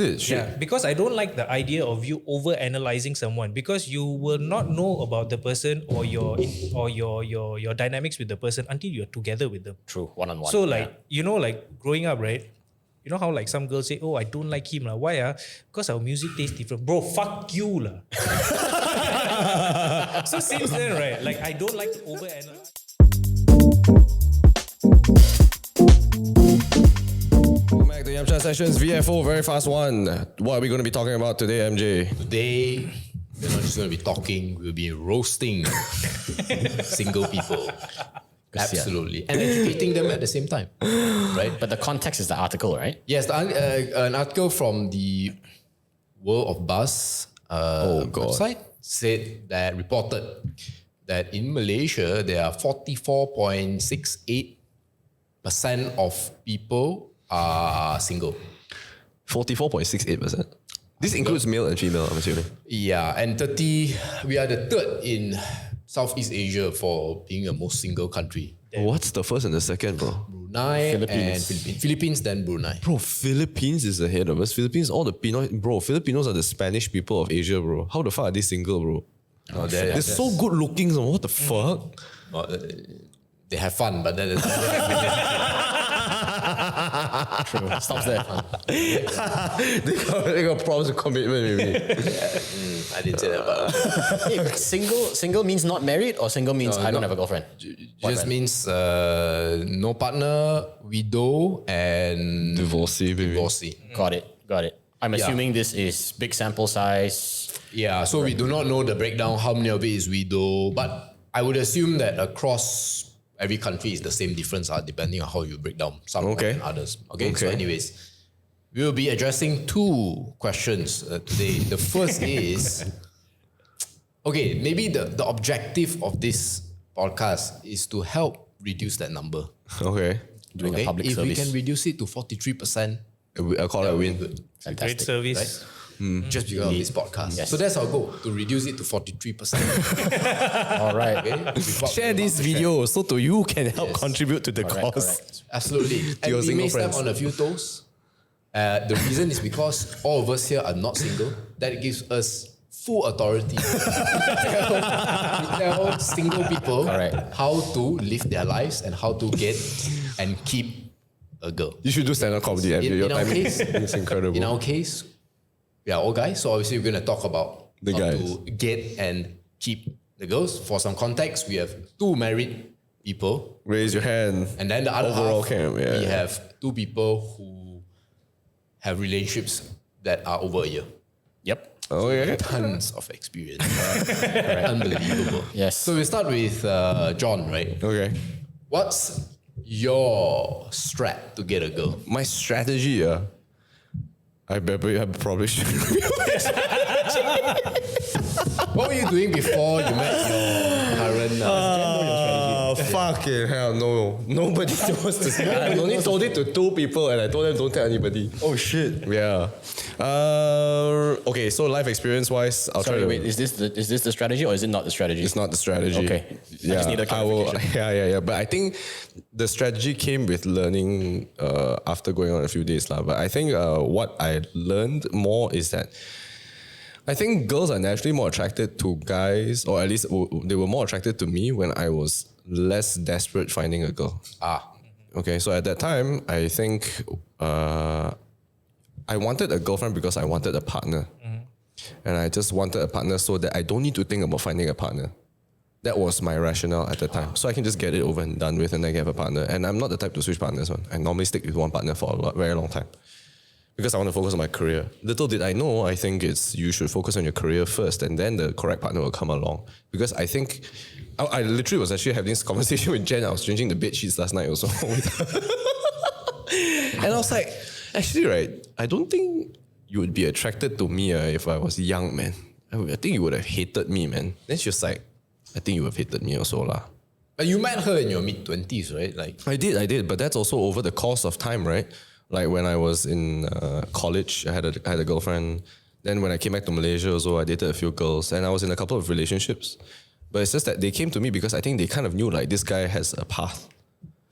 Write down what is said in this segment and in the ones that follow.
Yeah, because I don't like the idea of you over analyzing someone because you will not know about the person or your dynamics with the person until you're together with them. True, one-on-one. So like like growing up, right? You know how like some girls say, "Oh, I don't like him lah. Why ah? Because our music tastes different, bro. Fuck you lah." So since then, right? Like I don't like to overanalyze. Welcome back to Yamcha Sessions, VFO, VeryFastOne. What are we going to be talking about today, MJ? Today, we're not just going to be talking, we'll be roasting single people. Absolutely. And educating them at the same time. Right? But the context is the article, right? Yes, an article from the World of Buzz website reported that in Malaysia, there are 44.68% of people are single. 44.68%. This includes male and female, I'm assuming. Yeah, and we are the third in Southeast Asia for being the most single country. What's the first and the second, bro? Brunei and Philippines. Philippines, then Brunei. Bro, Philippines is ahead of us. Philippines, all the Pinoy... Bro, Filipinos are the Spanish people of Asia, bro. How the fuck are they single, bro? Oh, they're so good looking, so what the fuck? They have fun, but that is... True. Stops there. they got problems with commitment, maybe. I didn't say that, but... Hey, single means not married or single means I don't have a girlfriend? Just means no partner, widow, and... Divorcee, baby. Divorcee. Got it. I'm assuming this is big sample size. Yeah, so we do not know the breakdown, how many of it is widow, but I would assume that across every country is the same difference depending on how you break down some more than others. Okay, so anyways, we will be addressing two questions today. The first is, okay, maybe the objective of this podcast is to help reduce that number. Okay. Doing a public if service. we can reduce it to 43%, I'll call it a win. good. Fantastic. Great service. Right? Just because of this podcast. Yes. So that's our goal, to reduce it to 43%. All right. Okay? Share this video so to you can help contribute to the cause. Correct. Absolutely. And your we single may step friends. on a few toes. The reason is because all of us here are not single. That gives us full authority to tell single people how to live their lives and how to get and keep a girl. You should do stand-up comedy. In our case, it's incredible. In our case, we are all guys, so obviously we're going to talk about The how guys. to get and keep the girls. For some context, we have two married people, Raise your hand. and then the other Overall half, camp, yeah. we have two people who have relationships that are over a year. Yep. Okay. Tons of experience. Unbelievable. Yes. So we start with John, right? Okay. What's your strat to get a girl? My strategy, I probably should. What were you doing before you met your current? Fucking hell, no. Nobody knows this. I only told it to two people and I told them don't tell anybody. Oh shit. Yeah. Okay, so life experience wise, I'll try Sorry, to... wait. Is this the strategy or is it not the strategy? It's not the strategy. Okay. Yeah, I just need a clarification. Yeah. But I think the strategy came with learning after going on a few days. But I think what I learned more is that I think girls are naturally more attracted to guys, or at least they were more attracted to me when I was less desperate finding a girl. Okay, so at that time, I think I wanted a girlfriend because I wanted a partner. And I just wanted a partner so that I don't need to think about finding a partner. That was my rationale at the time. So I can just get it over and done with and then have a partner. And I'm not the type to switch partners. I normally stick with one partner for a very long time. Because I want to focus on my career. Little did I know, I think you should focus on your career first and then the correct partner will come along. Because I think, I literally was actually having this conversation with Jen. I was changing the bed sheets last night also. And I was like, actually, right, I don't think you would be attracted to me if I was young, man. I think you would have hated me, man. Then she was like, I think you would have hated me also lah. But you met her in your mid-20s, right? Like I did, but that's also over the course of time, right? Like when I was in college, I had a girlfriend. Then when I came back to Malaysia also, I dated a few girls and I was in a couple of relationships. But it's just that they came to me because I think they kind of knew like this guy has a path.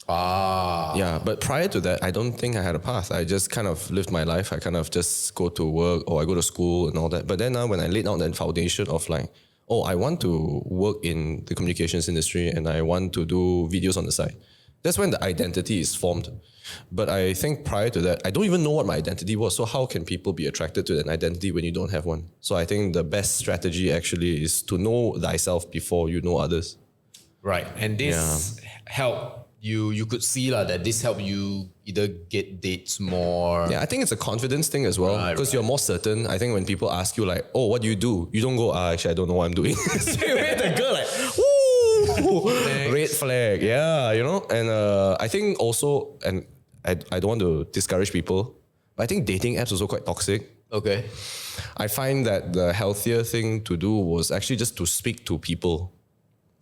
Yeah, but prior to that, I don't think I had a path. I just kind of lived my life. I kind of just go to work or I go to school and all that. But then now when I laid out that foundation of like, oh, I want to work in the communications industry and I want to do videos on the side. That's when the identity is formed. But I think prior to that, I don't even know what my identity was. So how can people be attracted to an identity when you don't have one? So I think the best strategy actually is to know thyself before you know others. Right. And this helped you could see that this helped you either get dates more. Yeah, I think it's a confidence thing as well because you're more certain. I think when people ask you like, oh, what do? You don't go, actually, I don't know what I'm doing. Straight away the girl like, woo, red flag. Yeah, you know. And I think also, and I don't want to discourage people, but I think dating apps also quite toxic. Okay. I find that the healthier thing to do was actually just to speak to people.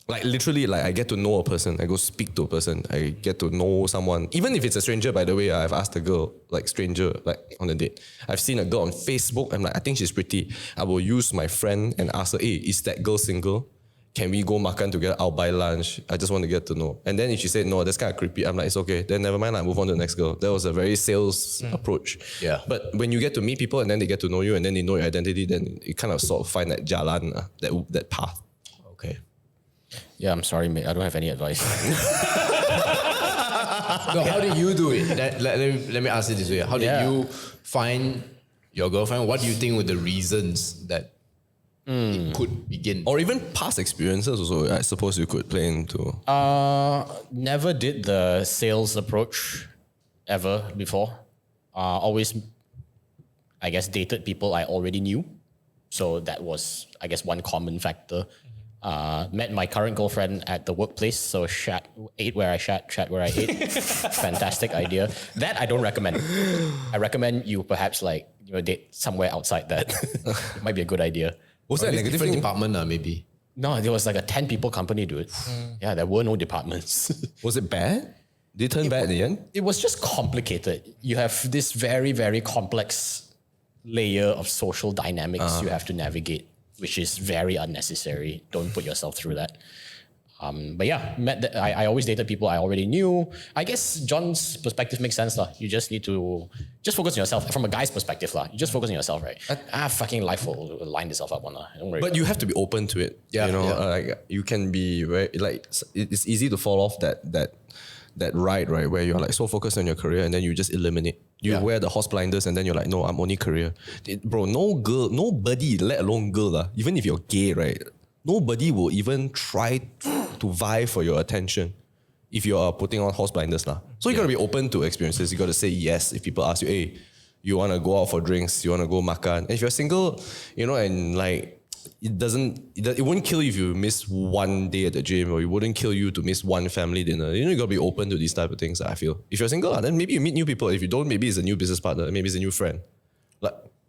Like literally, like I get to know a person. I go speak to a person. I get to know someone. Even if it's a stranger, by the way, I've asked a girl, like stranger, like on a date. I've seen a girl on Facebook. I'm like, I think she's pretty. I will use my friend and ask her, hey, is that girl single? Can we go makan together? I'll buy lunch. I just want to get to know. And then if she said, no, that's kind of creepy. I'm like, it's okay. Then never mind. I move on to the next girl. That was a very sales approach. Yeah. But when you get to meet people and then they get to know you and then they know your identity, then you kind of sort of find that jalan, that path. Okay. Yeah, I'm sorry, mate. I don't have any advice. So how did you do it? Let me ask it this way. How did you find your girlfriend? What do you think were the reasons that it could begin? Or even past experiences also, I suppose you could play into. Never did the sales approach ever before. Always, I guess, dated people I already knew. So that was, I guess, one common factor. Met my current girlfriend at the workplace, so ate where I chat where I ate. Fantastic idea. That I don't recommend. I recommend you perhaps date somewhere outside that. It might be a good idea. Was that a negative different thing? department maybe? No, there was like a 10 people company, dude. Yeah, there were no departments. Was it bad? Did it turn bad in the end? It was just complicated. You have this very, very complex layer of social dynamics you have to navigate, which is very unnecessary. Don't put yourself through that. But yeah, I always dated people I already knew. I guess John's perspective makes sense. You just need to just focus on yourself. From a guy's perspective, you just focus on yourself, right? Fucking life will line itself up. Don't worry. But you have to be open to it. Yeah, you know, yeah. like you can be very it's easy to fall off that ride, right? Where you're like so focused on your career and then you just eliminate. You wear the horse blinders and then you're like, no, I'm only career. Bro, nobody, let alone girl, even if you're gay, right? Nobody will even try to vie for your attention if you are putting on horse blinders. So you got to be open to experiences. You got to say yes if people ask you, hey, you want to go out for drinks, you want to go makan. And if you're single, and like, it wouldn't kill you if you miss one day at the gym, or it wouldn't kill you to miss one family dinner. You got to be open to these type of things, I feel. If you're single, then maybe you meet new people. If you don't, maybe it's a new business partner, maybe it's a new friend.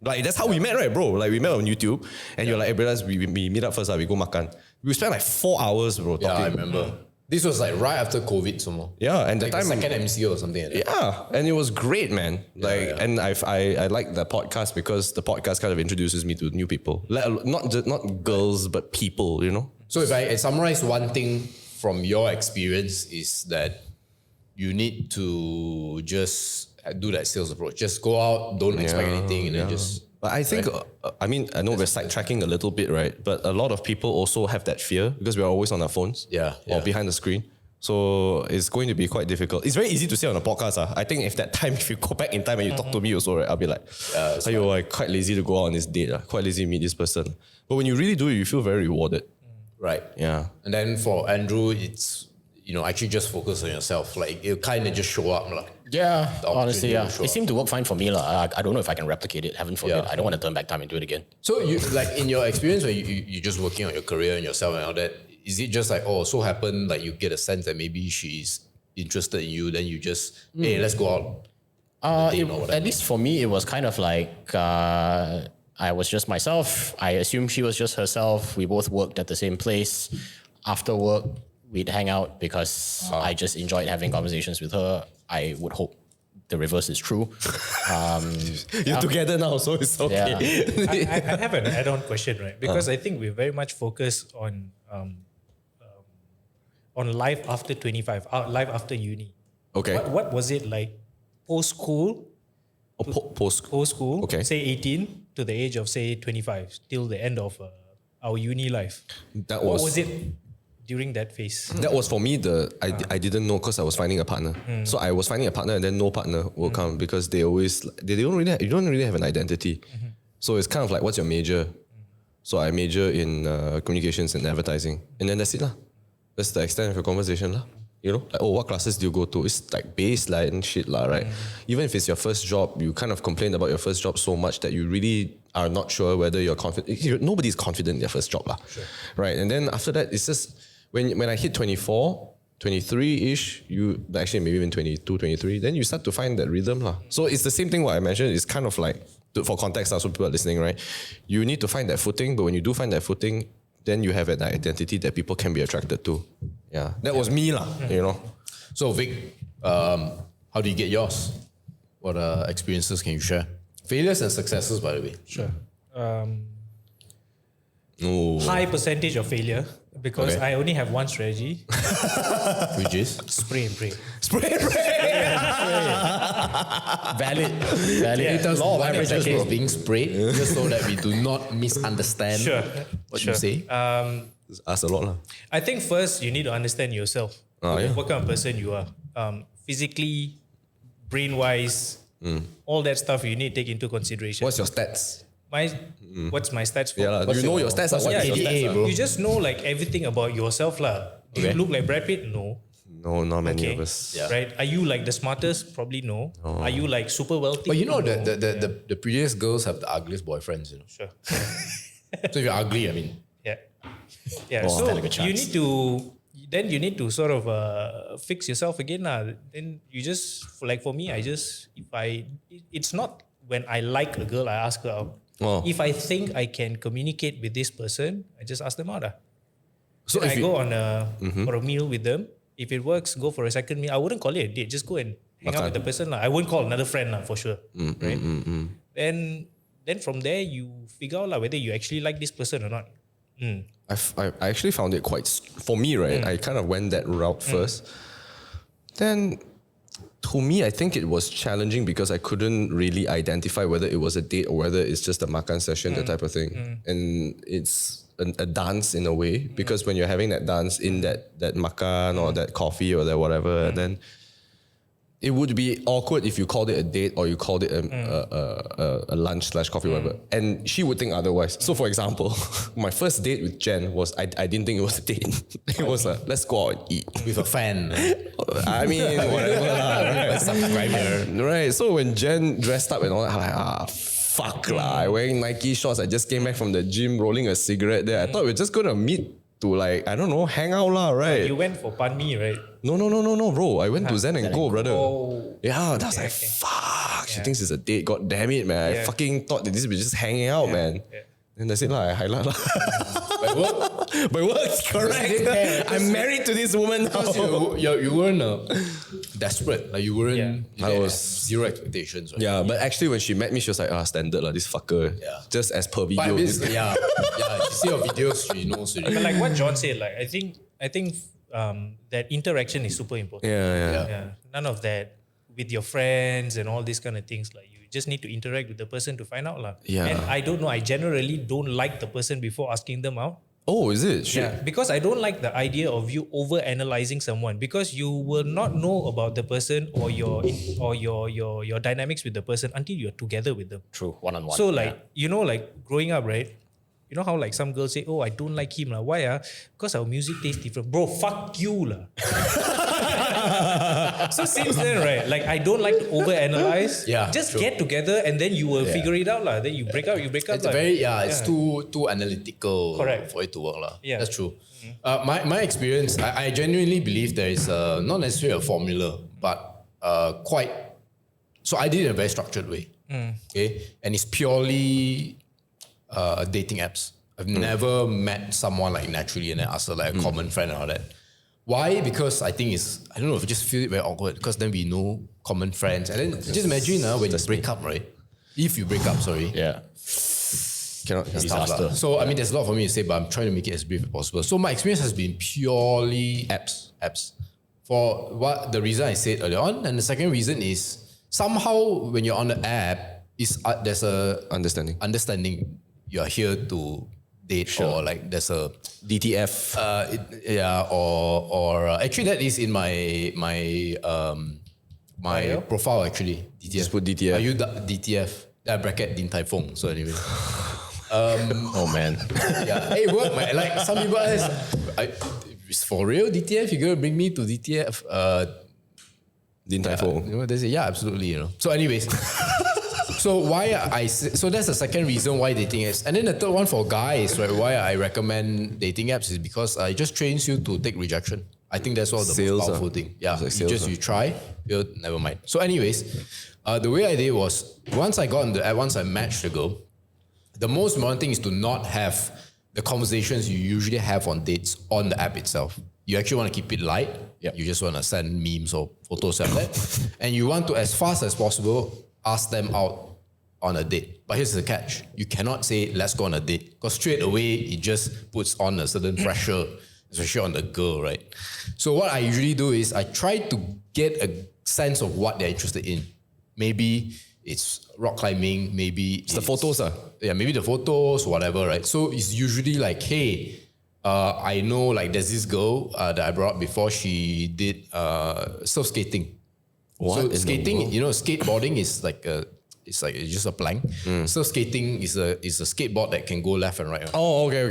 Like that's how we met, right, bro? Like we met on YouTube and you're like, hey, brothers, we meet up first, we go makan. We spent like 4 hours, bro, talking. Yeah, I remember. This was like right after COVID some more. Yeah, and like the time the second MCO or something like that. Yeah, and it was great, man. And I like the podcast because the podcast kind of introduces me to new people. Not girls, but people, So if I summarize one thing from your experience is that you need to just do that sales approach. Just go out, don't expect anything, and then just. But I think, I know we're sidetracking a little bit, right? But a lot of people also have that fear because we're always on our phones or behind the screen. So it's going to be quite difficult. It's very easy to say on a podcast. I think if you go back in time and you talk to me also, right, I'll be like, I'm quite lazy to go out on this date. Quite lazy to meet this person. But when you really do it, you feel very rewarded. Right. Yeah. And then for Andrew, it's, actually just focus on yourself. Like it'll kind of just show up. Yeah, honestly, yeah. It It seemed to work fine for me. I don't know if I can replicate it. Heaven forbid. Yeah. I don't want to turn back time and do it again. So you like in your experience where you're just working on your career and yourself and all that, is it just like, so happened like you get a sense that maybe she's interested in you, then you just, hey, let's go out? At least for me, it was kind of like I was just myself. I assumed she was just herself. We both worked at the same place. After work, we'd hang out because I just enjoyed having conversations with her. I would hope the reverse is true. You're together now, so it's okay. I have an add-on question, right? Because I think we're very much focused on life after 25, life after uni. Okay. What was it like post school? Post. Post school. Okay. Say 18 to the age of say 25 till the end of our uni life. That What was was it during that phase? That was for me. I didn't know because I was finding a partner. So I was finding a partner, and then no partner will come because they don't really have an identity. So it's kind of like, what's your major? So I major in communications and advertising, and then that's it lah. That's the extent of your conversation lah. You know, like, oh, what classes do you go to? It's like baseline shit lah, right? Even if it's your first job, you kind of complain about your first job so much that you really are not sure whether you're confident. Nobody's confident in their first job lah, right? And then after that, it's just when I hit 24, 23-ish, actually maybe even 22, 23, then you start to find that rhythm lah. So it's the same thing what I mentioned. It's kind of like, for context, so people are listening, right? You need to find that footing, but when you do find that footing, then you have an identity that people can be attracted to. Yeah, that was me lah, you know. So Vic, how do you get yours? What experiences can you share? Failures and successes, by the way. Sure. High percentage of failure because I only have one strategy. Which is? Spray and pray. Valid. It does Law of one averages, example bro. is being sprayed, just so that we do not misunderstand what you say. Ask a lot lah. I think first you need to understand yourself. Yeah. What kind of person you are. Physically, brain-wise, all that stuff you need to take into consideration. What's your stats? What's my stats for? Yeah lah. Do you know your stats? What Yeah, is your you, stats? bro. you just know like everything about yourself lah. Do you look like Brad Pitt? No. No, not many Okay. of us. Yeah. Right? Are you like the smartest? Probably no. Are you like super wealthy? But you know, No. the prettiest girls have the ugliest boyfriends, you know. Sure. So if you're ugly, I mean, Yeah. Yeah. Oh, So stand a good you chance. need to sort of fix yourself again lah. Then you just like for me, it's not when I like a girl I ask her out. Oh. If I think I can communicate with this person, I just ask them out. So So if I you- go on for a meal with them. If it works, go for a second meal. I wouldn't call it a date. Just go and hang out with the person lah. I won't call another friend lah for sure. Right? Then from there you figure out lah whether you actually like this person or not. I actually found it for me, right? I kind of went that route first. Then, to me, I think it was challenging because I couldn't really identify whether it was a date or whether it's just a makan session, that type of thing. And it's a dance in a way because when you're having that dance in that makan or that coffee or that whatever, then it would be awkward if you called it a date or you called it a lunch / coffee, whatever. And she would think otherwise. So, for example, my first date with Jen was, I didn't think it was a date. It was a, let's go out and eat. with a fan. I mean, whatever lah, right? Subscriber. Right. So when Jen dressed up and all that, I'm like, fuck lah. I'm wearing Nike shorts. I just came back from the gym, rolling a cigarette there. I thought we we're just gonna meet to like, I don't know, hang out lah, right? You went for pan mi, right? No, bro. I went to Zen and Go, brother. Oh. Yeah, that's like, fuck. She thinks it's a date. God damn it, man. I fucking thought that this was just hanging out, man. Yeah. And that's it lah. I highlight lah. But what? But works, correct. I'm married to this woman now. You weren't desperate. Like you weren't. You I had was- zero expectations. Right? Yeah, but actually when she met me, she was like, standard lah, this fucker. Yeah. Just as per But video. it's, yeah. You see your videos, she knows already. But like what John said, like I think that interaction is super important. Yeah. None of that with your friends and all these kind of things. Like you just need to interact with the person to find out lah. Yeah. And I don't know. I generally don't like the person before asking them out. Oh, is it? Shit. Yeah, because I don't like the idea of you over analyzing someone because you will not know about the person or your dynamics with the person until you're together with them. True, one-on-one. So like like growing up, right? You know how like some girls say, "Oh, I don't like him lah." Why Because our music tastes different, bro. Fuck you lah. So since then, right? Like I don't like to overanalyze. Yeah, just true. get together and then you will figure it out lah. Then you break up. It's lah. very it's too analytical Correct. for it to work lah. Yeah. That's true. My experience, I genuinely believe there is not necessarily a formula, but quite. So I did it in a very structured way. Okay, and it's purely dating apps. I've never met someone like naturally and then asked her like a common friend and all that. Why? Because I think I don't know, if I just feel it very awkward because then we know common friends. And then just imagine when you break up, right? If you break up, sorry. yeah. Cannot. It's tough lah. So I mean, there's a lot for me to say, but I'm trying to make it as brief as possible. So my experience has been purely apps. for what the reason I said earlier on, and the second reason is somehow when you're on the app, there's a understanding you're here to date or like there's a DTF. Actually that is in my profile actually. DTF. Just put DTF. Are you DTF? Bracket Din Tai Fung. So anyway. Oh man. Yeah. Hey, work, man. Like some people ask, it's for real DTF? You're gonna bring me to DTF? Din Tai Fung. You know, they say, yeah, absolutely. You know. So, anyways, so that's the second reason why dating apps. And then the third one for guys, right? Why I recommend dating apps is because it just trains you to take rejection. I think that's all the most powerful thing. Yeah, you try, never mind. So, anyways, the way I did was once I got on the app, once I matched the girl, the most important thing is to not have the conversations you usually have on dates on the app itself. You actually want to keep it light. Yep. You just want to send memes or photos like that. And you want to, as fast as possible, ask them out on a date. But here's the catch. You cannot say, let's go on a date. Because straight away, it just puts on a certain pressure, especially on the girl, right? So what I usually do is I try to get a sense of what they're interested in. Maybe it's rock climbing, maybe it's the photos. Yeah, maybe the photos, whatever, right? So it's usually like, hey, I know like there's this girl that I brought up before, she did surf skating. What? So skating, you know, skateboarding is like it's just a plank. Surf skating is a skateboard that can go left and right. Oh, okay.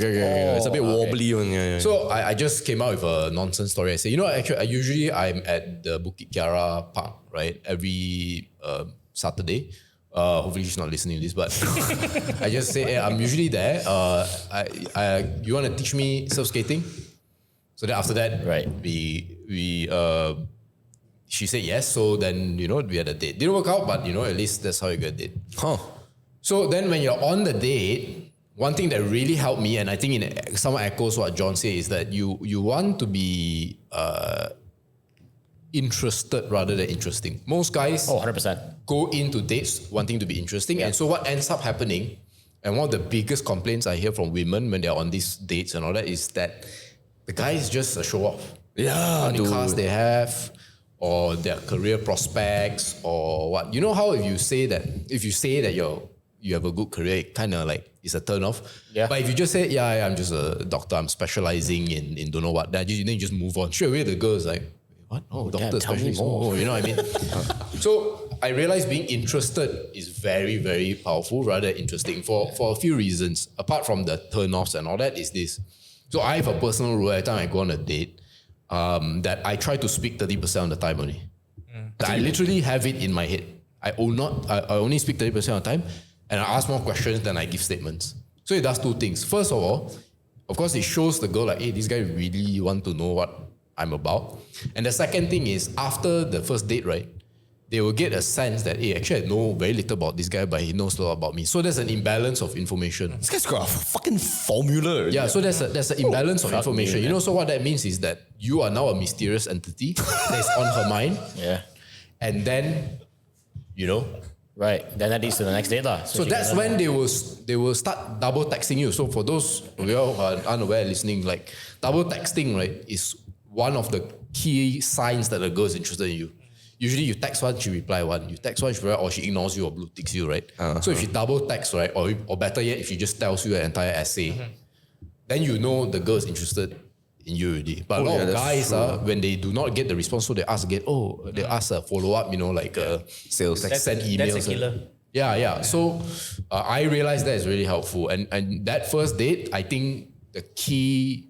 It's a bit wobbly one. Yeah. So I just came out with a nonsense story. I say, you know, actually I'm at the Bukit Kiara Park, right? Every Saturday. Hopefully she's not listening to this, but I just say, hey, I'm usually there. You want to teach me surf skating? So then after that, Right. She said yes. So then, you know, we had a date. Didn't work out, but you know, at least that's how you get a date. Huh. So then when you're on the date, one thing that really helped me, and I think it somewhat echoes what John said, is that you want to be interested rather than interesting. Most guys 100%. go into dates wanting to be interesting. And so what ends up happening, and one of the biggest complaints I hear from women when they're on these dates and all that, is that the guy is just a show off. Yeah, How many cars they have, or their career prospects, or what. You know how if you say that you have a good career, it kind of like it's a turn off. Yeah. But if you just say, I'm just a doctor, I'm specializing in don't know what, then you just move on. Straight away the girl is like, what? Oh, doctor, tell me specialist. more. Oh, you know what I mean? So I realized being interested is very, very powerful, rather interesting for a few reasons. Apart from the turn-offs and all that, is this. So I have a personal rule every time I go on a date, that I try to speak 30% of the time only. I literally have it in my head. I only speak 30% of the time, and I ask more questions than I give statements. So it does two things. First of all, of course, it shows the girl like, hey, this guy really want to know what I'm about. And the second thing is, after the first date, right, they will get a sense that, hey, actually I know very little about this guy, but he knows a lot about me. So there's an imbalance of information. This guy's got a fucking formula. Yeah, so there's an imbalance of information. You know, so what that means is that you are now a mysterious entity that's on her mind. Yeah. And then, you know. Right. Then that leads to the next date. So that's when they will start double texting you. So for those who are unaware listening, like double texting, right, is one of the key signs that a girl is interested in you. Usually you text one, she reply one. You text one, she reply, or she ignores you or blue ticks you, right? So if she double text, right, or better yet, if she just tells you an entire essay, then you know the girl is interested in you already. But a lot of guys, when they do not get the response, so they ask again, they ask a follow-up, you know, like sales. like send emails. That's a killer. Yeah. So I realized that is really helpful. And that first date, I think the key,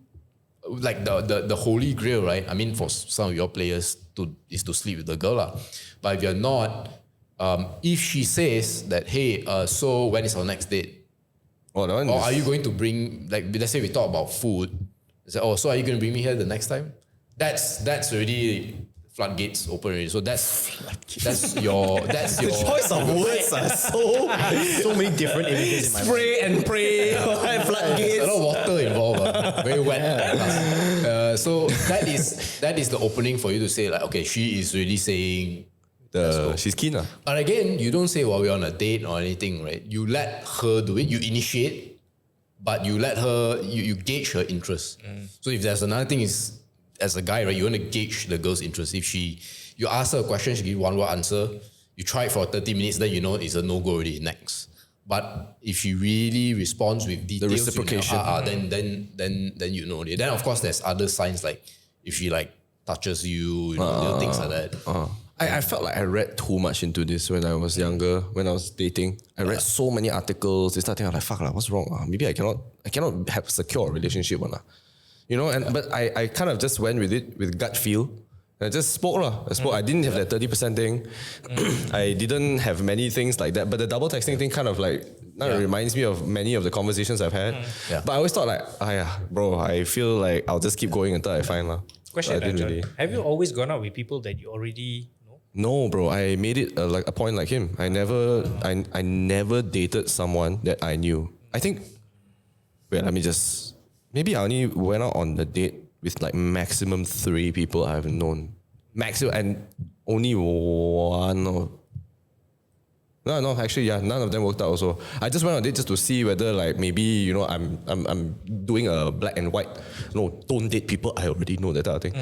like the holy grail, right? I mean, for some of your players is to sleep with the girl. But if you're not, if she says that, hey, so when is our next date? Or are you going to bring, like, let's say we talk about food. Say, so are you going to bring me here the next time? That's already floodgates open already. So that's your The choice of words are So many different images in my mind. spray and pray. There's Floodgates. a lot of water involved. Very wet. So that is the opening for you to say like, okay, she is really saying. She's keen. But again, you don't say while we're on a date or anything, right? You let her do it. You initiate, but you let her. You gauge her interest. So if there's another thing is as a guy, right, you want to gauge the girl's interest. If you ask her a question, she give one word answer, you try it for 30 minutes, then you know it's a no-go already, next. But if she really responds with details, The reciprocation. then you know. Then of course there's other signs like if she like touches you, little things like that. I felt like I read too much into this when I was younger, when I was dating. I read so many articles. They started thinking like, fuck, what's wrong? Maybe I cannot have a secure relationship. But I kind of just went with it with gut feel. I just spoke. I didn't have that 30% thing. I didn't have many things like that. But the double texting thing kind of like reminds me of many of the conversations I've had. But I always thought like, bro, I feel like I'll just keep going until I find love. Question, John. Have you always gone out with people that you already know? No, bro. I made it like a point like him. I never dated someone that I knew. I think. Wait, let me just. Maybe I only went out on a date with like maximum 3 people I've known. Maximum, and only one or. No, actually, none of them worked out also. I just went on a date just to see whether like maybe, I'm doing a black and white. No, don't date people I already know, that type of thing.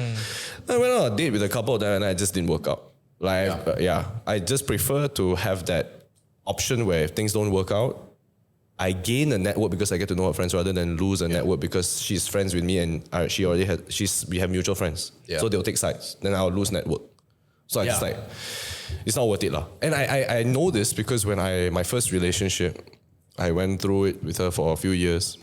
I went on a date with a couple of them and I just didn't work out. I just prefer to have that option where if things don't work out, I gain a network because I get to know her friends rather than lose a network because she's friends with me and we have mutual friends. Yeah. So they'll take sides. Then I'll lose network. So I just like, it's not worth it. And I know this because when my first relationship, I went through it with her for a few years.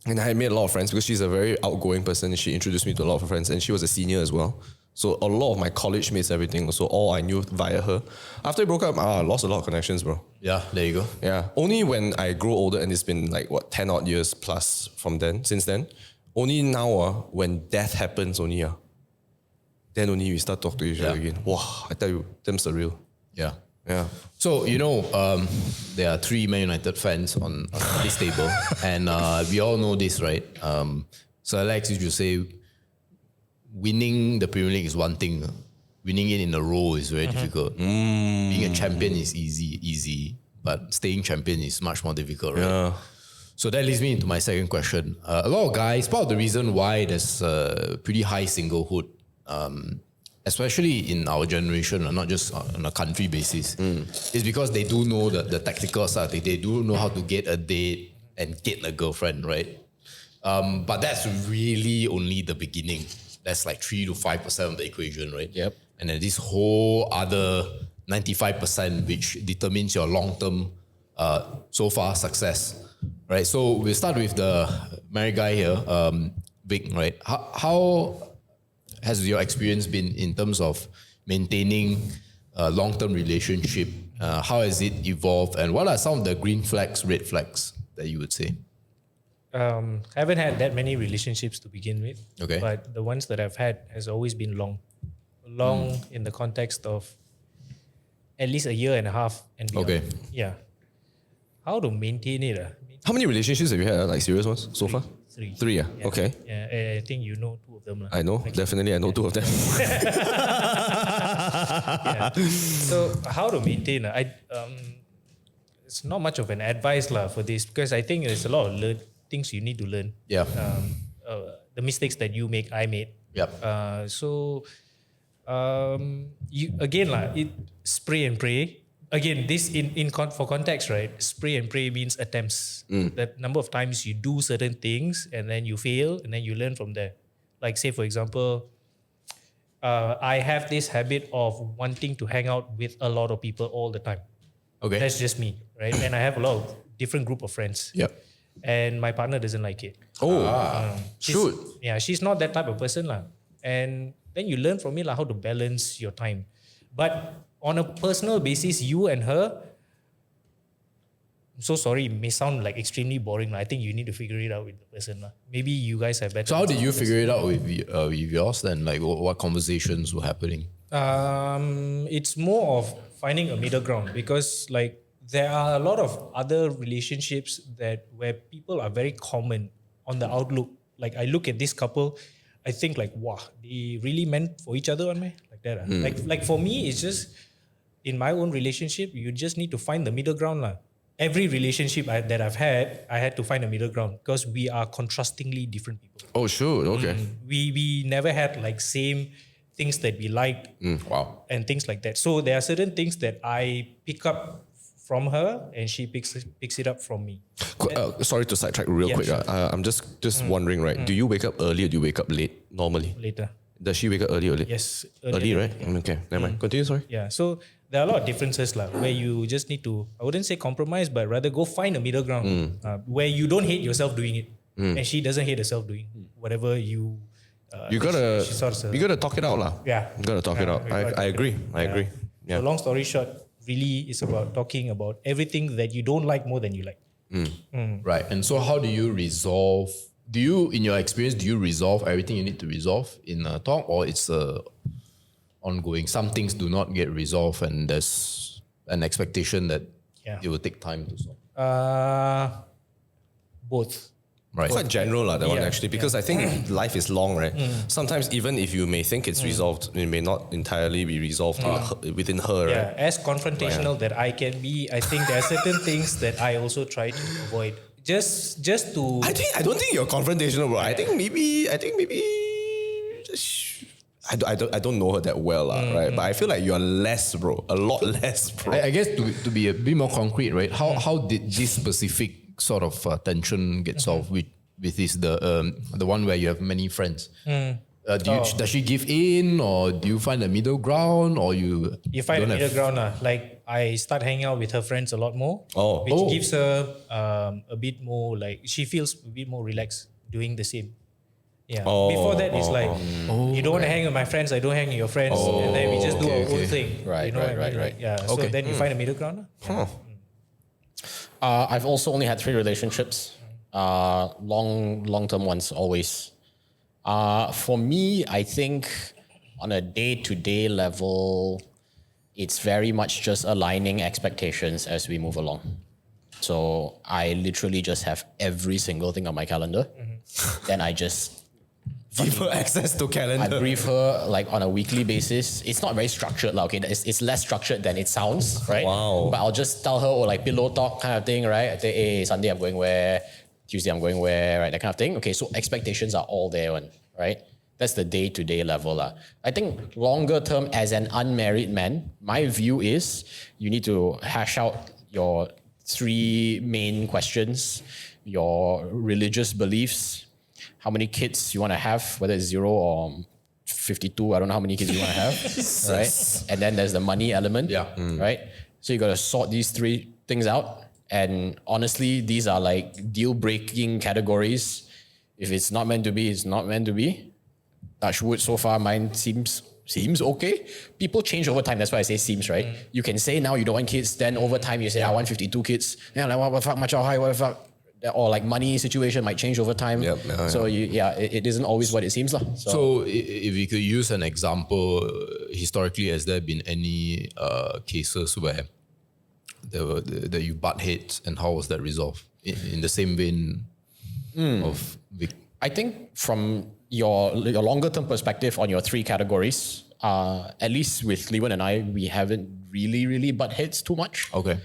And I made a lot of friends because she's a very outgoing person. She introduced me to a lot of her friends and she was a senior as well. So a lot of my college mates, everything, so all I knew via her. After we broke up, I lost a lot of connections, bro. Yeah, there you go. Yeah. Only when I grew older, and it's been like, 10 odd years plus since then, only now, when death happens then only we start talking to each other again. Wow, I tell you, them surreal. Yeah. Yeah. So, there are 3 Man United fans on this table, and we all know this, right? So Alex used to say, winning the Premier League is one thing. Winning it in a row is very difficult. Being a champion is easy, but staying champion is much more difficult, right? Yeah. So that leads me into my second question. A lot of guys, part of the reason why there's pretty high singlehood, especially in our generation, not just on a country basis, is because they do know the tactical side. They do know how to get a date and get a girlfriend, right? But that's really only the beginning. That's like 3 to 5% of the equation, right? Yep. And then this whole other 95%, which determines your long-term, so far, success, right? So we'll start with the married guy here, Vic, right? How has your experience been in terms of maintaining a long-term relationship? How has it evolved? And what are some of the green flags, red flags that you would say? I haven't had that many relationships to begin with. Okay. But the ones that I've had has always been long. Long in the context of at least a year and a half and beyond. Okay. Yeah. How to maintain it? How many relationships have you had, like serious ones so far? 3. 3, yeah? Okay. Yeah, I think you know 2 of them. I know, definitely I know 2 of them. Yeah. So how to maintain? It's not much of an advice for this because I think there's a lot of things you need to learn. Yeah. The mistakes that you make, I made. Yep. You again it spray and pray. Again, this for context, right? Spray and pray means attempts. That number of times you do certain things and then you fail and then you learn from there. Like say for example, I have this habit of wanting to hang out with a lot of people all the time. Okay. That's just me, right? And I have a lot of different group of friends. Yep. And my partner doesn't like it. Shoot. Yeah, she's not that type of person. And then you learn from it how to balance your time. But on a personal basis, you and her, I'm so sorry, it may sound like extremely boring. I think you need to figure it out with the person. Maybe you guys have better. So how did you figure it out with yours then? Like what conversations were happening? It's more of finding a middle ground because like there are a lot of other relationships where people are very common on the outlook. Like I look at this couple, I think like, wow, they really meant for each other, like that. Like for me, it's just in my own relationship, you just need to find the middle ground. Every relationship that I've had, I had to find a middle ground because we are contrastingly different people. Oh, sure. Okay. We never had like same things that we liked Wow. and things like that. So there are certain things that I pick up from her and she picks it up from me. Sorry to sidetrack real quick. sure. I'm just wondering, right? Do you wake up early or do you wake up late normally? Later. Does she wake up early or late? Yes. Early, right? Okay, never mind. Continue, sorry. Yeah. So there are a lot of differences where you just need to, I wouldn't say compromise, but rather go find a middle ground where you don't hate yourself doing it and she doesn't hate herself doing whatever you. You gotta she sorts of- you gotta talk it out, lah. Yeah. You gotta talk it out. we gotta talk I it agree. out. I agree. Yeah. So long story short, really it's about talking about everything that you don't like more than you like. Right. And so how do you resolve, in your experience, do you resolve everything you need to resolve in a talk, or it's ongoing? Some things do not get resolved and there's an expectation that Yeah. it will take time to solve. Both. Right. Quite general, that one Yeah, actually, because I think life is long, right? Sometimes even if you may think it's resolved, it may not entirely be resolved within her, Yeah, right? as confrontational that I can be, I think there are certain things that I also try to avoid. Just to I don't think you're confrontational, bro. I think maybe I don't know her that well, right? But I feel like you're less, bro. A lot less, bro. I guess to be a bit more concrete, right? How did this specific sort of tension get solved with this the one where you have many friends? Does she give in, or do you find a middle ground, or you find a don't middle have- ground. Like I start hanging out with her friends a lot more, which gives her a bit more like she feels a bit more relaxed doing the same. Yeah. Before that, it's like you don't want to hang with my friends, I don't hang with your friends, and then we just do our own thing. Right, You know what I right, mean? right, Like, yeah. So then you find a middle ground. I've also only had 3 relationships, long-term ones always. For me, I think on a day-to-day level, it's very much just aligning expectations as we move along. So I literally just have every single thing on my calendar. Then I just Give her access to I calendar. brief her like on a weekly basis. It's not very structured, okay. It's less structured than it sounds, right? Wow. But I'll just tell her, like pillow talk kind of thing, right? I say, hey, Sunday I'm going where, Tuesday I'm going where, right? That kind of thing. Okay, so expectations are all there, right? That's the day-to-day level. I think longer term as an unmarried man, my view is you need to hash out your 3 main questions, your religious beliefs, how many kids you want to have, whether it's 0 or 52, I don't know how many kids you want to have, right? And then there's the money element, right? So you got to sort these 3 things out. And honestly, these are like deal-breaking categories. If it's not meant to be, it's not meant to be. Touch wood, so far mine seems okay. People change over time. That's why I say seems, right? You can say now you don't want kids, then over time you say I want 52 kids. Yeah, like what the fuck, much how high, what the fuck? Or like money situation might change over time. So it isn't always what it seems. So if you could use an example, historically, has there been any cases where that you butt heads, and how was that resolved? In the same vein of Vic? I think from your longer term perspective on your 3 categories, at least with Lewan and I, we haven't really butt heads too much. Okay.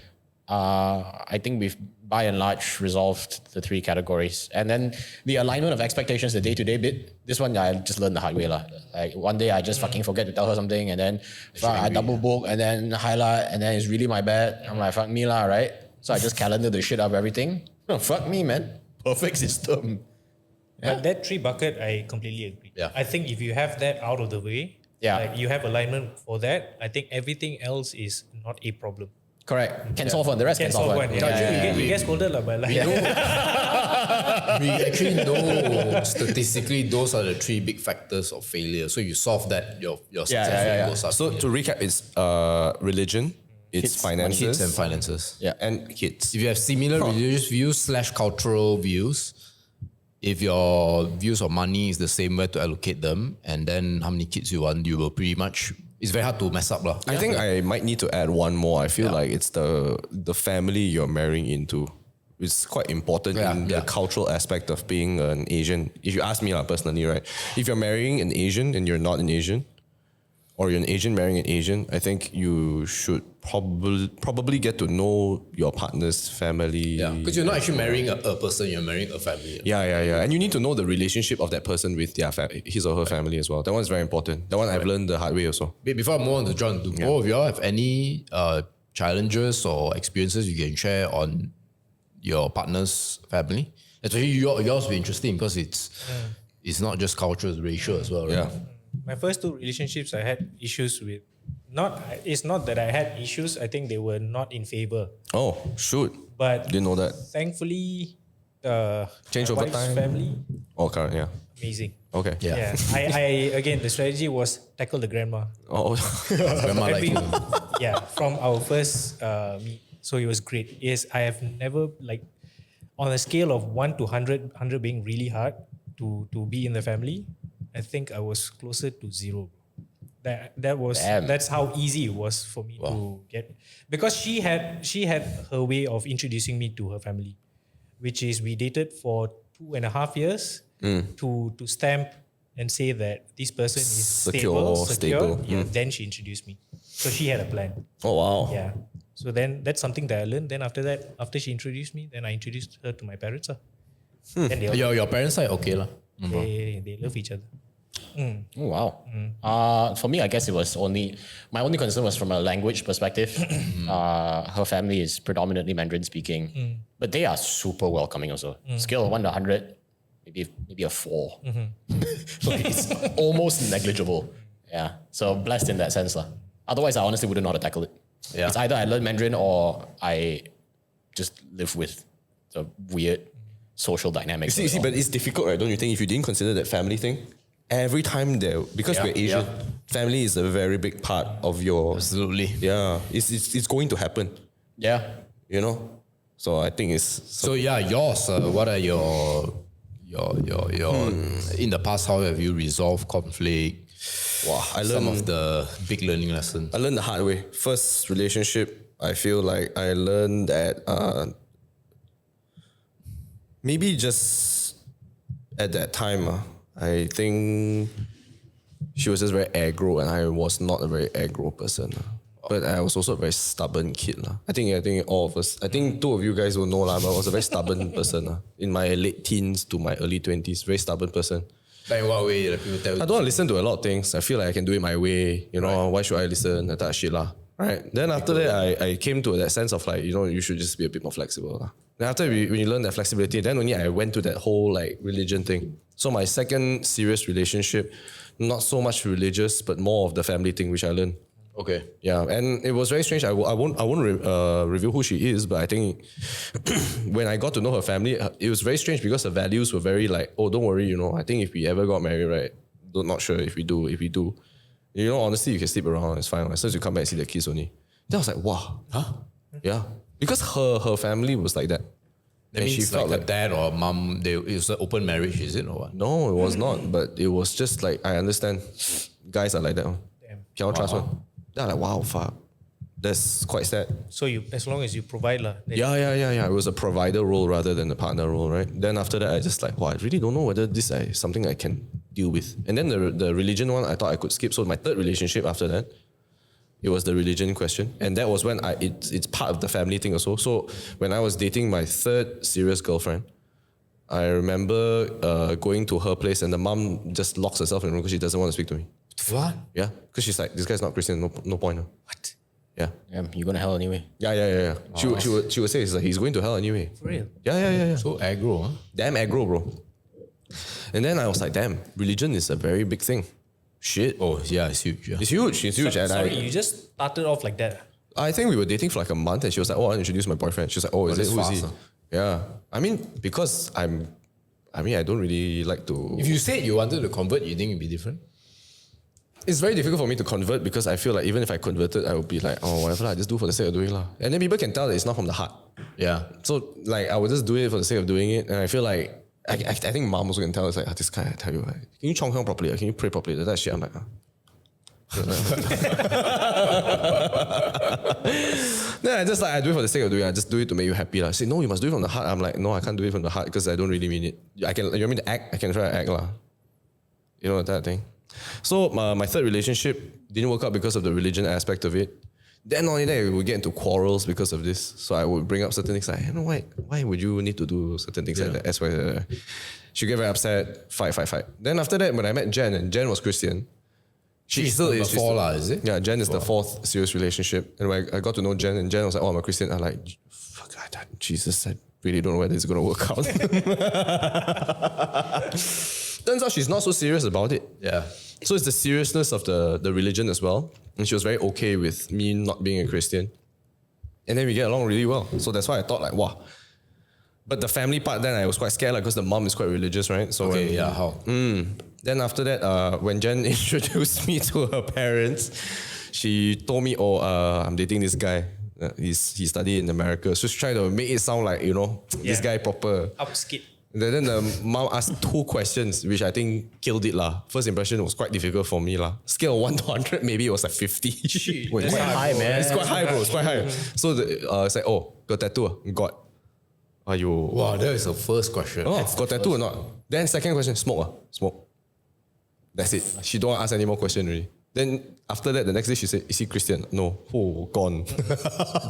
I think we've by and large resolved the 3 categories. And then the alignment of expectations, the day-to-day bit, this one I just learned the hard way. Like one day I just fucking forget to tell her something, and then I double book and then highlight, and then it's really my bad. I'm like, fuck me lah, right? So I just calendar the shit out of everything. Fuck me, man. Perfect system. But that 3 bucket, I completely agree. Yeah. I think if you have that out of the way, like you have alignment for that, I think everything else is not a problem. Correct. Can solve one. The rest can solve one. You get scolded by like. We actually know statistically those are the 3 big factors of failure. So you solve that, your success goes up. So to recap, it's religion, it's finances, Kids and finances. Yeah. and kids. If you have similar religious views / cultural views, if your views of money is the same, where to allocate them, and then how many kids you want, you will pretty much. It's very hard to mess up, lah. I think I might need to add one more. I feel like it's the family you're marrying into. It's quite important in the cultural aspect of being an Asian. If you ask me personally, right? If you're marrying an Asian and you're not an Asian, or you're an Asian marrying an Asian, I think you should probably get to know your partner's family. Yeah, because you're not actually marrying a person, you're marrying a family. Yeah. And you need to know the relationship of that person with his or her family as well. That one's very important. That one I've learned the hard way also. Before I move on to John, do both of y'all have any challenges or experiences you can share on your partner's family? Especially yours will be interesting because it's not just cultural, it's racial as well, right? Yeah. My first 2 relationships, I had issues with. It's not that I had issues. I think they were not in favor. Oh, shoot. But Didn't know that. thankfully, Change my over wife's time? family, Oh, current, yeah. amazing. Okay. Yeah. I again, the strategy was tackle the grandma. Oh, Grandma like you. From our first meet. So it was great. Yes, I have never on a scale of 1 to 100, 100 being really hard to be in the family, I think I was closer to 0. That's how easy it was for me to get, because she had her way of introducing me to her family, which is we dated for 2.5 years to stamp and say that this person is stable. Yeah, then she introduced me. So she had a plan. oh wow. Yeah. So then that's something that I learned. Then after she introduced me, then I introduced her to my parents. Then they Your parents side okay lah. they love each other. Oh, wow. For me, I guess it was my only concern was from a language perspective. Her family is predominantly Mandarin speaking, but they are super welcoming also. Scale of 1 to 100, maybe a 4. So it's almost negligible. Yeah. So blessed in that sense. Otherwise, I honestly wouldn't know how to tackle it. Yeah. It's either I learn Mandarin or I just live with the weird social dynamics. See, but it's difficult, right? Don't you think? If you didn't consider that family thing, every time because we're Asian, family is a very big part of your. Absolutely. Yeah, it's going to happen. Yeah. You know, so I think it's. So yours. What are your in the past? How have you resolved conflict? Wow, I Some learned of the big learning lessons. I learned the hard way. First relationship, I feel like I learned that maybe just at that time, I think she was just very aggro, and I was not a very aggro person. But I was also a very stubborn kid. I think all of us, I think 2 of you guys will know, but I was a very stubborn person. In my late teens to my early 20s, very stubborn person. Like in what way? Like people tell you? I don't want to listen to a lot of things. I feel like I can do it my way. You know, why should I listen? That type of shit lah. Right. Then after that, I came to that sense of like, you should just be a bit more flexible lah. Then after when you learn that flexibility, then only I went to that whole like religion thing. So my second serious relationship, not so much religious, but more of the family thing, which I learned. Okay. Yeah, and it was very strange. I won't reveal who she is, but I think when I got to know her family, it was very strange because her values were very like, oh, don't worry, I think if we ever got married, right, not sure if we do, honestly, you can sleep around, it's fine. As soon as you come back and see the kids only. Then I was like, wow, huh? Yeah, because her family was like that. That means she felt like a dad or a mom, it was an open marriage, is it or what? No, it was not, but it was just like, I understand, guys are like that. Cannot trust one. They're like, wow, fuck. That's quite sad. So as long as you provide lah. Yeah. It was a provider role rather than a partner role, right? Then after that, I just like, wow, I really don't know whether this is something I can deal with. And then the religion one, I thought I could skip. So my third relationship after that, it was the religion question. And that was when it's part of the family thing also. So when I was dating my third serious girlfriend, I remember going to her place and the mom just locks herself in the room because she doesn't want to speak to me. What? Yeah, because she's like, this guy's not Christian, no point. What? Yeah. You're going to hell anyway. Yeah. She would say, he's going to hell anyway. For real? Yeah. So aggro, huh? Damn aggro, bro. And then I was like, damn, religion is a very big thing. Shit. Oh, yeah, it's huge. Yeah. It's huge. And Sorry, you just started off like that. I think we were dating for like a month and she was like, oh, I want to introduce my boyfriend. She was like, oh, is it? Who is he? Yeah. I mean, because I don't really like to... If you said you wanted to convert, you think it'd be different? It's very difficult for me to convert because I feel like even if I converted, I would be like, oh, whatever, I just do for the sake of doing lah. And then people can tell that it's not from the heart. Yeah. So like, I would just do it for the sake of doing it. And I feel like, I think mom also can tell, it's like, this guy, I tell you, can you chong hong properly? Can you pray properly? That shit, I'm like, Then I just like, I do it for the sake of doing it. I just do it to make you happy. I say, no, you must do it from the heart. I'm like, no, I can't do it from the heart because I don't really mean it. You want me to act? I can try to act lah. You know, that thing. So my third relationship didn't work out because of the religion aspect of it. Then only that we would get into quarrels because of this. So I would bring up certain things like, why would you need to do certain things like that? That's why she'd get very upset, fight. Then after that, when I met Jen, and Jen was Christian, she still is. Number 4 is it? Yeah, Jen is the 4th serious relationship. And when I got to know Jen, and Jen was like, oh, I'm a Christian. I'm like, fuck, Jesus, I really don't know whether it's going to work out. Turns out she's not so serious about it. Yeah. So it's the seriousness of the religion as well. And she was very okay with me not being a Christian. And then we get along really well. So that's why I thought like, wow. But the family part then I was quite scared because the mom is quite religious, right? So how? Then after that, when Jen introduced me to her parents, she told me, I'm dating this guy. He studied in America. So she's trying to make it sound like, this guy proper. Upskit. Then the mom asked 2 questions, which I think killed it lah. First impression was quite difficult for me lah. Scale of 1 to 100, maybe it was like 50. Wait, it's quite high, man. It's quite high, bro. It's quite high. So it's like, got tattoo? Got. Are you? Wow, that is the first question. Got tattoo or not? Then second question, smoke. Smoke. That's it. She don't ask any more questions really. Then after that, the next day she said, is he Christian? No. Oh, gone.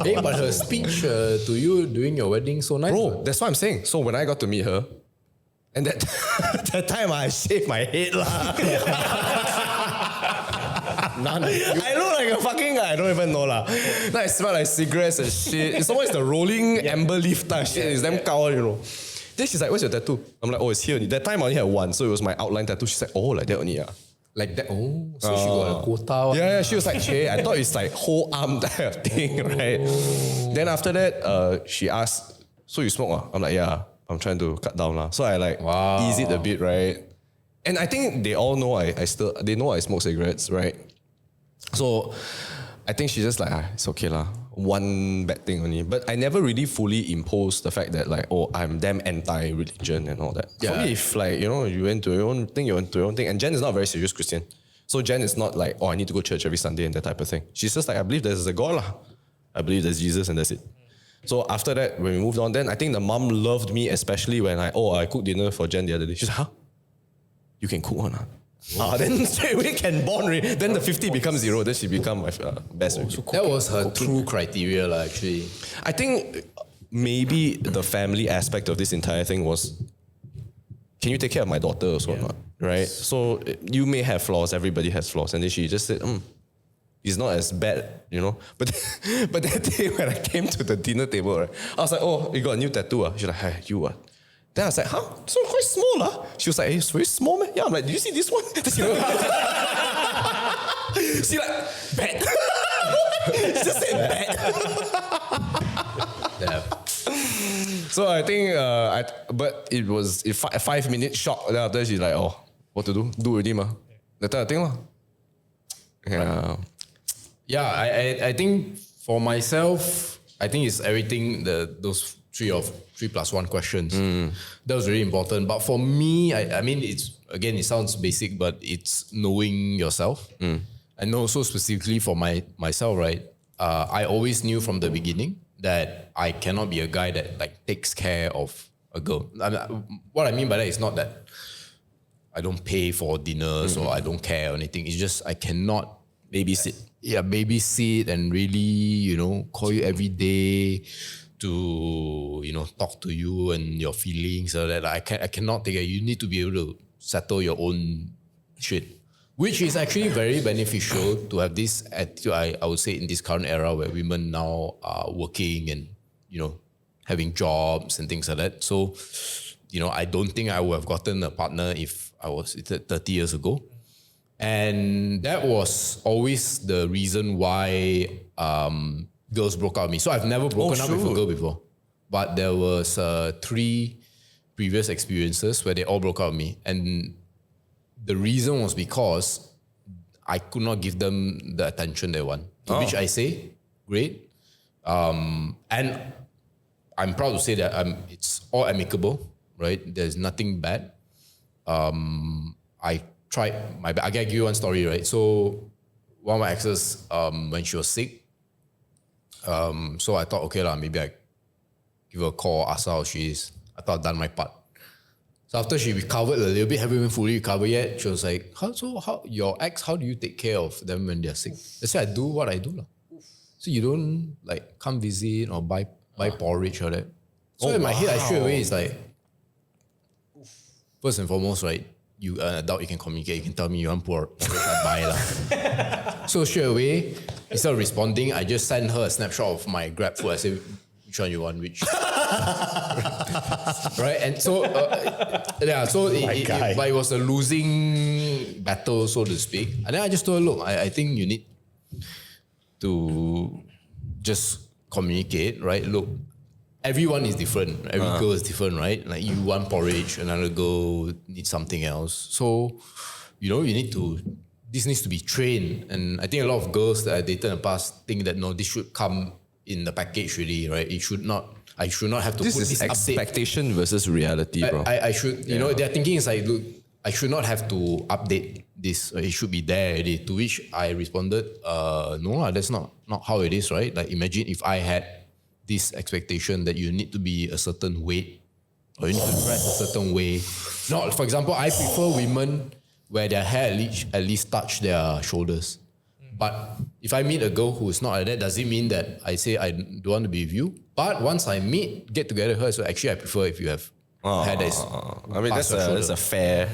Hey, but her speech to you during your wedding so nice. Bro, that's what I'm saying. So when I got to meet her, and that time I shaved my head lah. None. I look like a fucking guy. I don't even know lah. Then I smell like cigarettes and shit. It's always the rolling amber leaf type shit. It's damn cow, Then she's like, where's your tattoo? I'm like, it's here only. That time I only had 1, so it was my outline tattoo. She's like, like that only. Like that. So she got a quota. Yeah, she was like, hey, I thought it's like whole arm type of thing, right? Then after that, she asked, so you smoke? I'm like, yeah, I'm trying to cut down lah. So I ease it a bit, right? And I think they all know they know I smoke cigarettes, right? So I think she's just like, it's okay lah. One bad thing only. But I never really fully imposed the fact that I'm damn anti-religion and all that. Yeah. For me, if you went to your own thing, you went to your own thing. And Jen is not a very serious Christian. So Jen is not like, I need to go to church every Sunday and that type of thing. She's just like, I believe there's a God lah. I believe there's Jesus and that's it. So after that, when we moved on, then I think the mom loved me, especially when I cooked dinner for Jen the other day. She's like, you can cook one. Then straight away can bond. Then the 50 becomes 0. Then she become my best. That was her true criteria actually. I think maybe the family aspect of this entire thing was, can you take care of my daughter also or not? Right? So you may have flaws. Everybody has flaws. And then she just said, he's not as bad, But that day when I came to the dinner table, right, I was like, you got a new tattoo? She's like, hey, you what? Then I was like, so quite small lah. She was like, hey, it's very small, man. Yeah, I'm like, do you see this one? She like, bad. She just said bad. Yeah. So I think, but it was a 5-minute shock. Then after she's like, what to do? Do already ma. That type of thing lah. Yeah. Yeah, I think for myself, I think it's everything, those 3+1 questions. That was really important. But for me, I mean, it sounds basic, but it's knowing yourself. I know so specifically for myself, right? I always knew from the beginning that I cannot be a guy that takes care of a girl. What I mean by that is not that I don't pay for dinners or I don't care or anything. It's just I cannot babysit. Babysit and really, call you every day to, talk to you and your feelings or that. I cannot take it. You need to be able to settle your own shit, which is actually very beneficial to have this attitude, I would say, in this current era where women now are working and, having jobs and things like that. So, I don't think I would have gotten a partner if I was 30 years ago. And that was always the reason why girls broke up with me. So I've never broken up with a girl before. But there was 3 previous experiences where they all broke up with me. And the reason was because I could not give them the attention they want. To which I say, great. And I'm proud to say that it's all amicable, right? There's nothing bad. I tried my best. I can give you one story, right? So one of my exes, when she was sick, so I thought, okay lah, maybe I give her a call, ask her how she is. I thought I'd done my part. So after she recovered a little bit, haven't even fully recovered yet, she was like, how your ex, how do you take care of them when they're sick? I said, I do what I do lah. So you don't like come visit or buy porridge or that. So in my head, I straight away is like, first and foremost, right? You are an adult, you can communicate. You can tell me you want porridge, I buy lah. So straight away, instead of responding, I just send her a snapshot of my Grab food. I say, which one you want, which? Right? And so, but it was a losing battle, so to speak. And then I just told her, look, I think you need to just communicate, right? Look, everyone is different. Every girl is different, right? Like you want porridge, another girl needs something else. So, you need to, this needs to be trained. And I think a lot of girls that I dated in the past think that, no, this should come in the package really, right? I should not have to put this update. Expectation versus reality, bro. I should, their thinking is like, look, I should not have to update this. It should be there already. To which I responded, no, that's not how it is, right? Like imagine if I had this expectation that you need to be a certain weight or you need to dress a certain way. No, for example, I prefer women where their hair at least touch their shoulders. But if I meet a girl who is not like that, does it mean that I say I don't want to be with you? But once I get together with her, so actually I prefer if you have hair that is I mean, that's a fair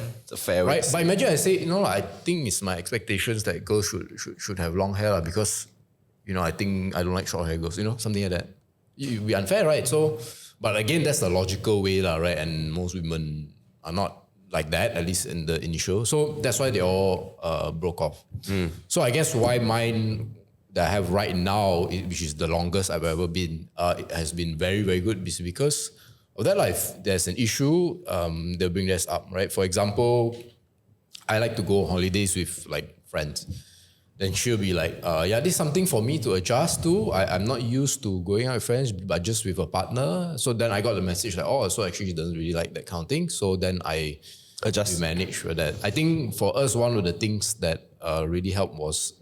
right? way. But imagine I say, I think it's my expectations that girls should have long hair because, I think I don't like short hair girls, something like that. It would be unfair, right? So, but again, that's the logical way, right? And most women are not like that, at least in the initial. So that's why they all broke off. So I guess why mine that I have right now, which is the longest I've ever been, it has been very, very good because of that life. There's an issue, they'll bring this up, right? For example, I like to go on holidays with like friends. Then she'll be like, this is something for me to adjust to. I'm not used to going out with friends, but just with a partner. So then I got the message like, so actually she doesn't really like that kind of thing. So then I adjust. Manage for that. I think for us, one of the things that really helped was,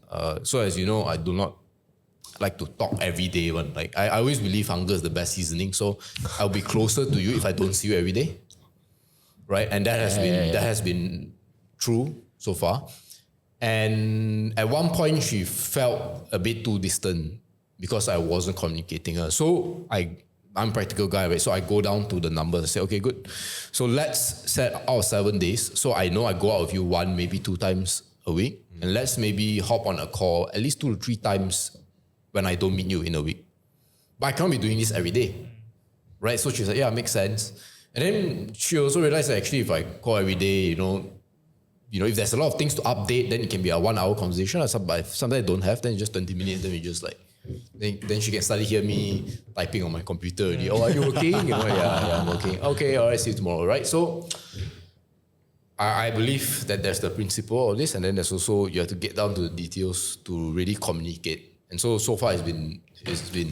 so as you know, I do not like to talk every day. Like I always believe hunger is the best seasoning. So I'll be closer to you if I don't see you every day. Right? And that has been true so far. And at one point, she felt a bit too distant because I wasn't communicating her. So I'm a practical guy, right? So I go down to the numbers and say, okay, good. So let's set out 7 days. So I know I go out with you 1, maybe 2 times a week. And let's maybe hop on a call at least 2 to 3 times when I don't meet you in a week. But I can't be doing this every day, right? So she's like, yeah, makes sense. And then she also realized that actually if I call every day, if there's a lot of things to update, then it can be a 1 hour conversation. But if sometimes I don't have, then it's just 20 minutes. Then we just like, then she can suddenly hear me typing on my computer already. Oh, are you working? Yeah, I'm working. Okay, all right, see you tomorrow, right? So I believe that there's the principle of this, and then there's also you have to get down to the details to really communicate. And so far it's been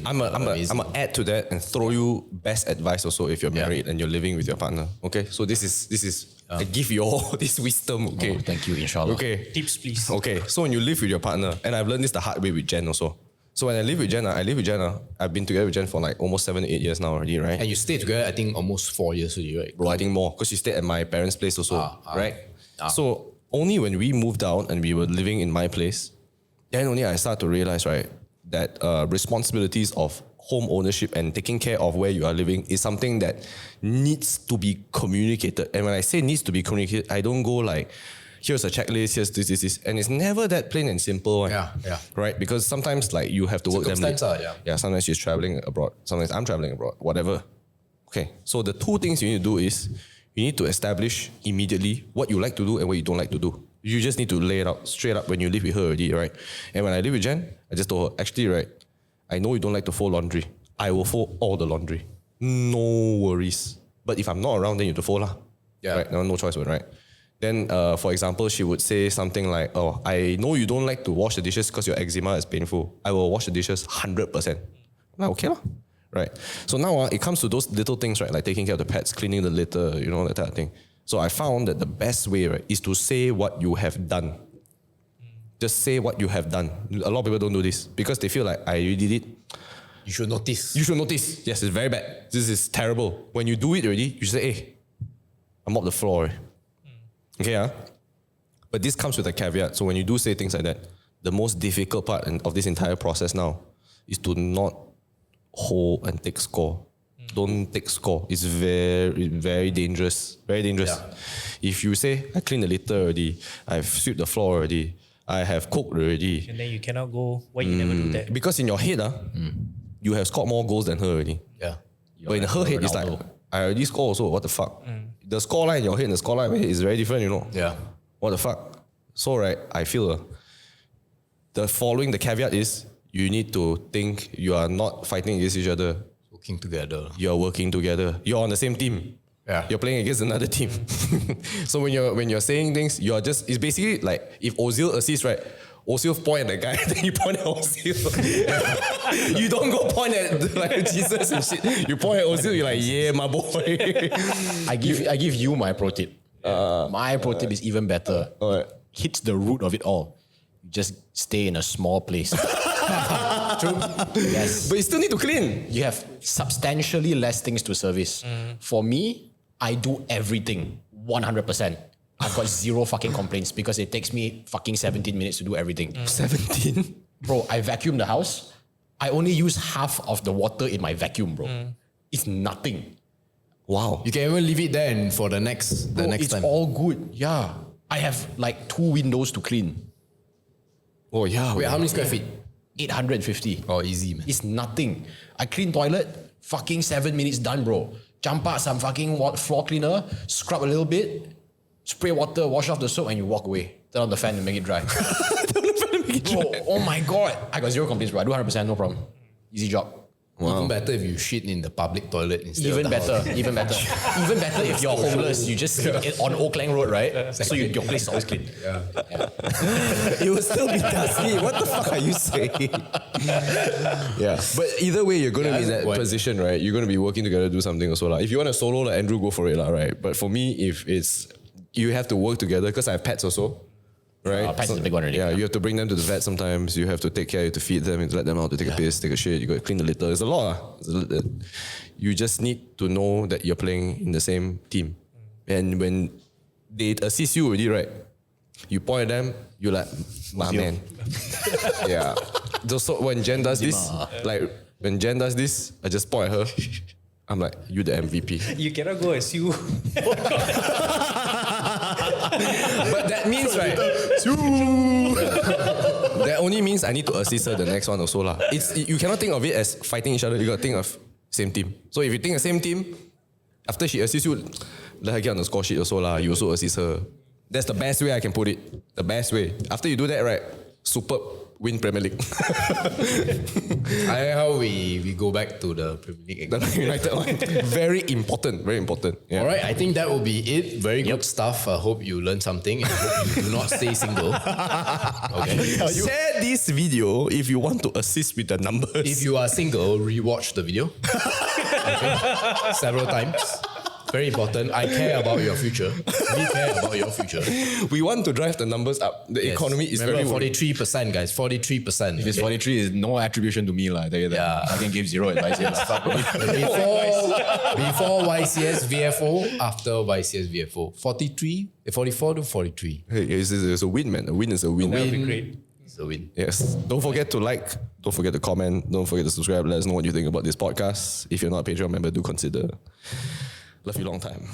I'm gonna add to that and throw you best advice also if you're married and you're living with your partner. Okay, so this is I give you all this wisdom. Okay, thank you, inshallah. Okay, Tips, please. Okay, so when you live with your partner, and I've learned this the hard way with Jen also. So when I live with Jen, I've been together with Jen for like almost 7 to 8 years now already, right? And you stayed together, I think almost 4 years already, right? Bro, I think more because she stayed at my parents' place also, right? So only when we moved out and we were living in my place, then only I started to realize, right, that responsibilities of home ownership and taking care of where you are living is something that needs to be communicated. And when I say needs to be communicated, I don't go like, here's a checklist, here's this. And it's never that plain and simple. Yeah. Right? Because sometimes like you have to work them late. Yeah, sometimes she's traveling abroad. Sometimes I'm traveling abroad. Whatever. Okay. So the 2 things you need to do is you need to establish immediately what you like to do and what you don't like to do. You just need to lay it out straight up when you live with her already, right? And when I live with Jen, I just told her, actually, right, I know you don't like to fold laundry. I will fold all the laundry. No worries. But if I'm not around, then you have to fold lah. Yeah. Right? No choice, right? Then, for example, she would say something like, oh, I know you don't like to wash the dishes because your eczema is painful. I will wash the dishes 100%. I'm like, okay lah. Right? So now it comes to those little things, right? Like taking care of the pets, cleaning the litter, that type of thing. So I found that the best way, right, is to say what you have done. Just say what you have done. A lot of people don't do this because they feel like I already did it. You should notice. Yes, it's very bad. This is terrible. When you do it already, you say, hey, I mopped the floor. Okay, But this comes with a caveat. So when you do say things like that, the most difficult part of this entire process now is to not hold and take score. Don't take score. It's very, very dangerous. Very dangerous. Yeah. If you say, I cleaned the litter already, I've swept the floor already, I have cooked already. And then you cannot go, why you never do that? Because in your head, you have scored more goals than her already. Yeah. But in her head, it's like, I already scored also, what the fuck? The score line in your head and the score line in my head is very different, you know. Yeah. What the fuck? So, right, I feel the caveat is, you need to think you are not fighting against each other. Working together. You're working together. You're on the same team. Yeah. You're playing against another team. So when you're saying things, it's basically like if Ozil assists, right? Ozil point at the guy, then you point at Ozil. You don't go point at like Jesus and shit. You point at Ozil, you're like, yeah, my boy. I give you my pro tip. My pro tip is even better. Alright. Hits the root of it all. You just stay in a small place. True. Yes. But you still need to clean. You have substantially less things to service. For me, I do everything 100%. I've got zero fucking complaints because it takes me fucking 17 minutes to do everything. 17? Bro, I vacuum the house. I only use half of the water in my vacuum, bro. It's nothing. Wow. You can even leave it there and for the next Bro, next it's time. all good. Yeah. I have like 2 windows to clean. Oh yeah. Wait, how many square feet? 850. Oh, easy, man. It's nothing. I clean toilet, fucking 7 minutes done, bro. Jump out some fucking floor cleaner, scrub a little bit, spray water, wash off the soap, and you walk away. Turn on the fan and make it dry. Bro, oh my god. I got zero complaints, bro. I do 100%, no problem. Easy job. Even better if you shit in the public toilet instead Even of the better, house. even better. Even better if you're homeless, you just sleep on Oak Lang Road, right? So your place is always clean. It will still be dusty. What the fuck are you saying? Yeah. But either way, you're going to be in that position, right? You're going to be working together to do something also. If you want to solo, like Andrew, go for it, right? But for me, if it's, you have to work together because I have pets also. Right? Pets is a big one already. Yeah, you have to bring them to the vet sometimes. You have to take care, you have to feed them, you have to let them out to take a piss, take a shit. You got to clean the litter. It's a lot. You just need to know that you're playing in the same team. And when they assist you already, right? You point at them, you're like, my man. Yeah. So when Jen does this, when Jen does this, I just point at her. I'm like, you the MVP. You cannot go and sue. But that means, right? That only means I need to assist her the next one also lah. You cannot think of it as fighting each other. You got to think of same team. So if you think the same team, after she assists you, let her get on the score sheet also lah. You also assist her. That's the best way I can put it. The best way. After you do that, right? Superb. Win Premier League. I like how we go back to the Premier League again. The United one. Very important. Very important. Yeah. All right, I think that will be it. Very good stuff. I hope you learned something and I hope you do not stay single. Okay. Share this video if you want to assist with the numbers. If you are single, rewatch the video. Okay. Several times. Very important. I care about your future. We care about your future. We want to drive the numbers up. The economy is Remember, very 43%, guys. 43%. If it's 43, is no attribution to me, I tell you that. Yeah. I can give zero advice here. Before YCS VFO, after YCS VFO. 43, 44 to 43. Hey, it's a win, man. A win is a win. That would be great. It's a win. Yes. Don't forget to like. Don't forget to comment. Don't forget to subscribe. Let us know what you think about this podcast. If you're not a Patreon member, do consider. Love you long time.